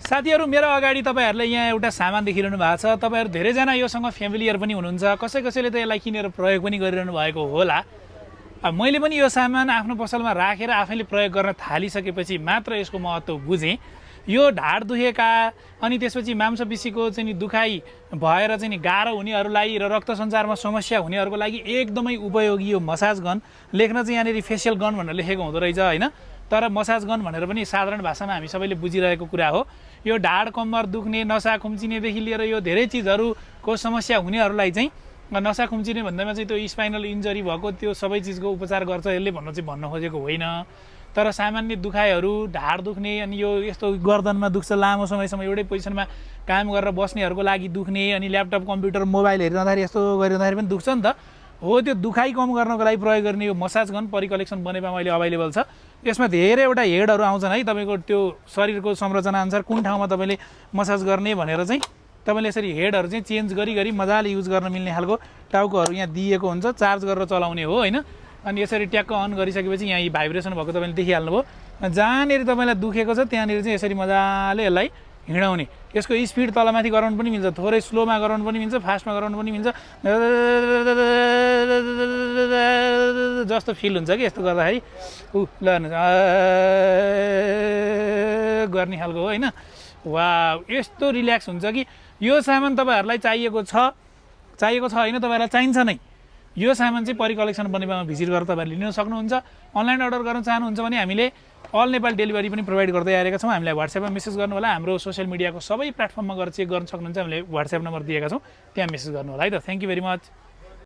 साथीहरू मेरो अगाडि तपाईहरुले यहाँ एउटा सामान देखिरहनु भएको छ। तपाईहरु धेरैजना योसँग फ्यामिलियर पनि हुनुहुन्छ, कसैले त यसलाई किनेर प्रयोग पनि गरिरहनु भएको होला। मैले पनि यो सामान आफ्नो पसलमा राखेर आफैले प्रयोग गर्न थालिसकेपछि मात्र यसको महत्त्व बुझेँ। यो ढाड दुखेका अनि त्यसपछि मांसपेशीको चाहिँ दुखाइ भएर चाहिँ गाह्रो हुनेहरूलाई र रक्त सञ्चारमा समस्या हुनेहरूको लागि एकदमै उपयोगी यो मसाज गन। लेख्न चाहिँ यहाँनिर फेसियल गन भनेर लेखेको हुँदो रहेछ हैन, तर मसाज गन भनेर पनि साधारण भाषामा हामी सबैले बुझिरहेको कुरा हो। यो ढाड कम्मर दुख्ने, नसा खुम्चिनेदेखि लिएर यो धेरै चिजहरूको समस्या हुनेहरूलाई चाहिँ नसा खुम्चिने भन्दैमा चाहिँ त्यो स्पाइनल इन्जरी भएको त्यो सबै चिजको उपचार गर्छ यसले भन्न खोजेको होइन। तर सामान्य दुखाइहरू, ढाड दुख्ने अनि यो यस्तो गर्दनमा दुख्छ, लामो समयसम्म एउटै पोजिसनमा काम गरेर बस्नेहरूको लागि दुख्ने, अनि ल्यापटप कम्प्युटर मोबाइल हेरिरहँदाखेरि यस्तो गरिरहँदाखेरि पनि दुख्छ नि त हो। त्यो दुखाइ कम गर्नको लागि प्रयोग गर्ने यो मसाज गन परिकलेक्सन बनेमा अहिले अभाइलेबल छ। यसमा धेरैवटा हेडहरू आउँछन् है, तपाईँको त्यो शरीरको संरचना अनुसार कुन ठाउँमा तपाईँले मसाज गर्ने भनेर चाहिँ तपाईँले यसरी हेडहरू चाहिँ चेन्ज गरी मजाले युज गर्न मिल्ने खालको टाउकोहरू यहाँ दिएको हुन्छ, चार्ज गरेर चलाउने हो हैन। अनि यसरी ट्याक्क अन गरिसकेपछि यहाँ भाइब्रेसन भएको तपाईँले देखिहाल्नुभयो। जहाँनिर तपाईँलाई दुखेको छ त्यहाँनिर चाहिँ यसरी मजाले यसलाई हिँडाउने। यसको स्पिड तलमाथि गराउनु पनि मिल्छ, थोरै स्लोमा गराउनु पनि मिल्छ, फास्टमा गराउनु पनि मिल्छ, जस्तो फिल हुन्छ कि यस्तो गर्दाखेरि ल गर्ने खालको हो हैन। वा यस्तो रिल्याक्स हुन्छ कि यो सामान तपाईँहरूलाई चाहिएको छ हैन, तपाईँहरूलाई चाहिन्छ नै। यो सामान चाहिँ परिकलेक्सन बनेपामा भिजिट गरेर तपाईँहरूले लिन सक्नुहुन्छ। अनलाइन अर्डर गर्न चाहनुहुन्छ भने हामीले अल नेपाल डेलिभरी पनि प्रोभाइड गर्दै आएका छौँ। हामीलाई व्हाट्सएपमा मेसेज गर्नु होला। हाम्रो सोसियल मिडियाको सबै प्लेटफर्ममा गएर चेक गर्न सक्नुहुन्छ। हामीले व्हाट्सएप नम्बर दिएका छौँ, त्यहाँ मेसेज गर्नु होला है त। Thank you very much.